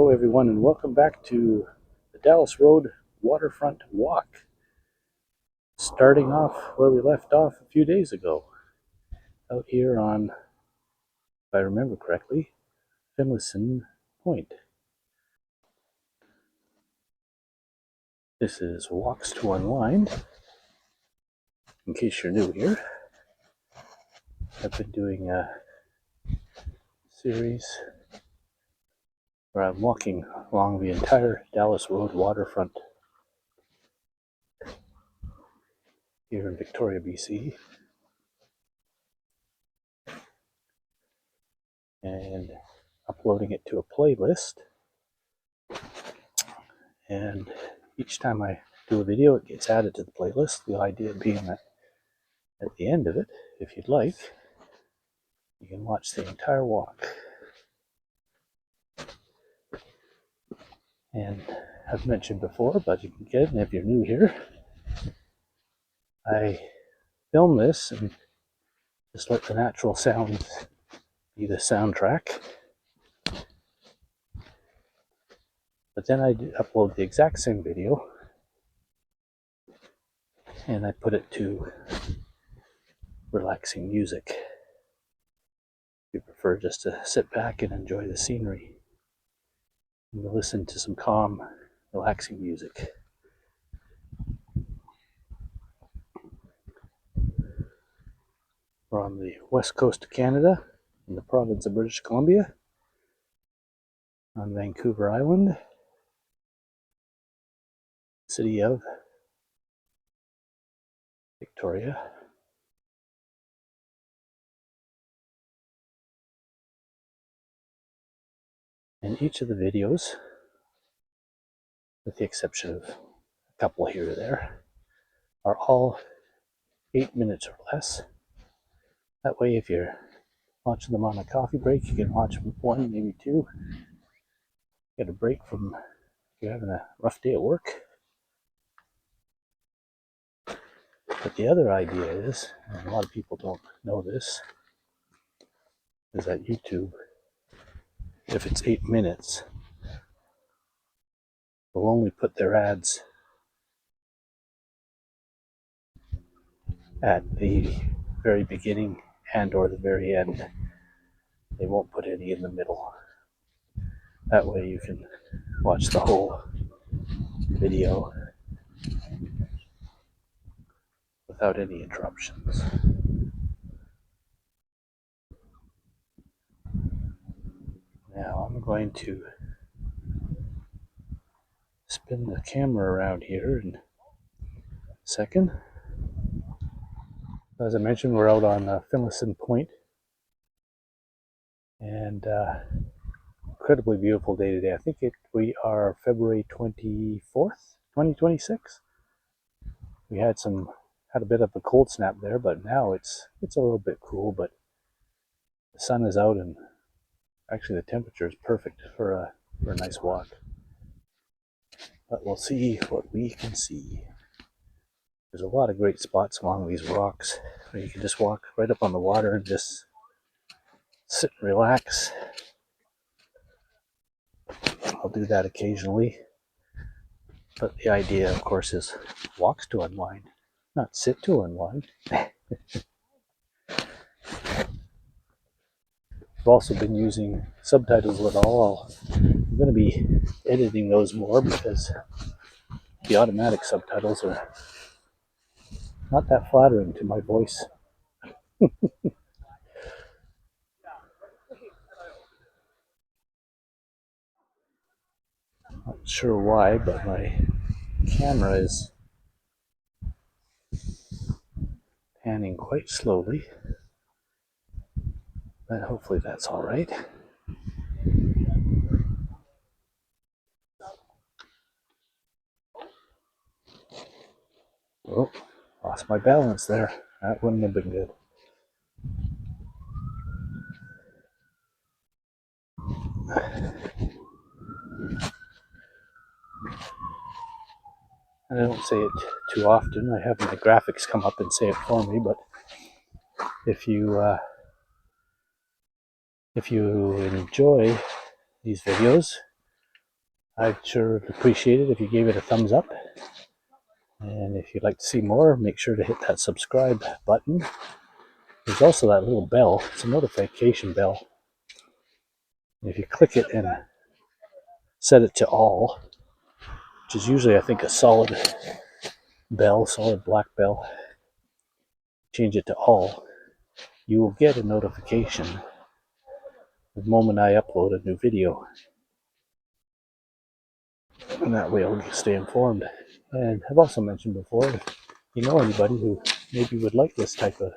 Hello everyone and welcome back to the Dallas Road Waterfront Walk. Starting off where we left off a few days ago, out here on, if I remember correctly, Finlayson Point. This is Walks to Unwind. In case you're new here, I've been doing a series where I'm walking along the entire Dallas Road Waterfront here in Victoria, BC. And uploading it to a playlist. And each time I do a video, it gets added to the playlist. The idea being that at the end of it, if you'd like, you can watch the entire walk. And I've mentioned before, but you can get it if you're new here. I film this and just let the natural sounds be the soundtrack. But then I upload the exact same video and I put it to relaxing music. If you prefer just to sit back and enjoy the scenery and listen to some calm, relaxing music. We're on the west coast of Canada, in the province of British Columbia, on Vancouver Island, city of Victoria. And each of the videos, with the exception of a couple here or there, are all 8 minutes or less. That way, if you're watching them on a coffee break, you can watch one, maybe two. Get a break from if you're having a rough day at work. But the other idea is, and a lot of people don't know this, is that YouTube, if it's 8 minutes, will only put their ads at the very beginning and or the very end. They won't put any in the middle. That way you can watch the whole video without any interruptions. Now I'm going to spin the camera around here in a second. As I mentioned, we're out on Finlayson Point, and incredibly beautiful day today. I think we are February 24th, 2026. We had a bit of a cold snap there, but now it's a little bit cool, but the sun is out and actually the temperature is perfect for a nice walk. But we'll see what we can see. There's a lot of great spots along these rocks where you can just walk right up on the water and just sit and relax. I'll do that occasionally. But the idea, of course, is walks to unwind, not sit to unwind. I've also been using subtitles at all. I'm going to be editing those more because the automatic subtitles are not that flattering to my voice. Not sure why, but my camera is panning quite slowly. But hopefully that's all right. Oh, lost my balance there. That wouldn't have been good. I don't say it too often. I have my graphics come up and say it for me, but if you enjoy these videos, I'd sure appreciate it if you gave it a thumbs up. And if you'd like to see more, make sure to hit that subscribe button. There's also that little bell. It's a notification bell. If you click it and set it to all, which is usually, I think, a solid bell, solid black bell, change it to all, you will get a notification the moment I upload a new video. And that way I'll stay informed. And I've also mentioned before, if you know anybody who maybe would like this type of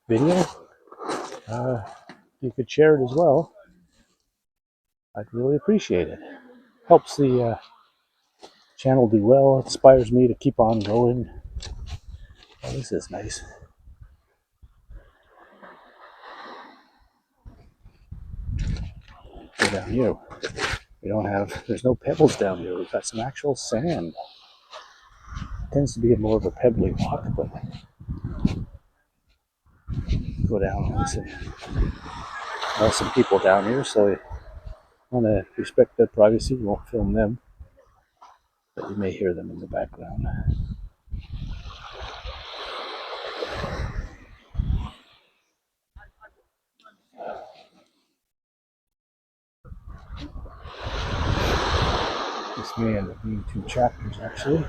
video, you could share it as well. I'd really appreciate it. Helps the channel do well, inspires me to keep on going. Oh, this is nice. Go down here. There's no pebbles down here. We've got some actual sand. It tends to be more of a pebbly walk, but go down and listen. There's some people down here, so I want to respect their privacy. We won't film them, but you may hear them in the background. This may end up being 2 chapters, actually.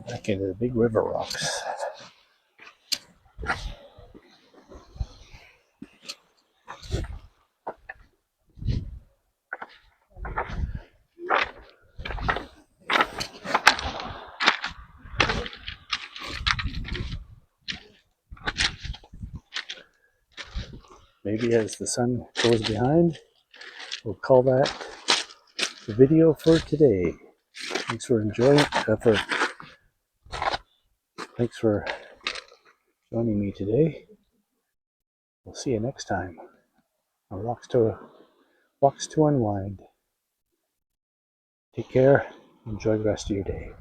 Back into the big river rocks. Maybe as the sun goes behind, we'll call that the video for today. Thanks for thanks for joining me today. We'll see you next time on Walks to Unwind. Take care. Enjoy the rest of your day.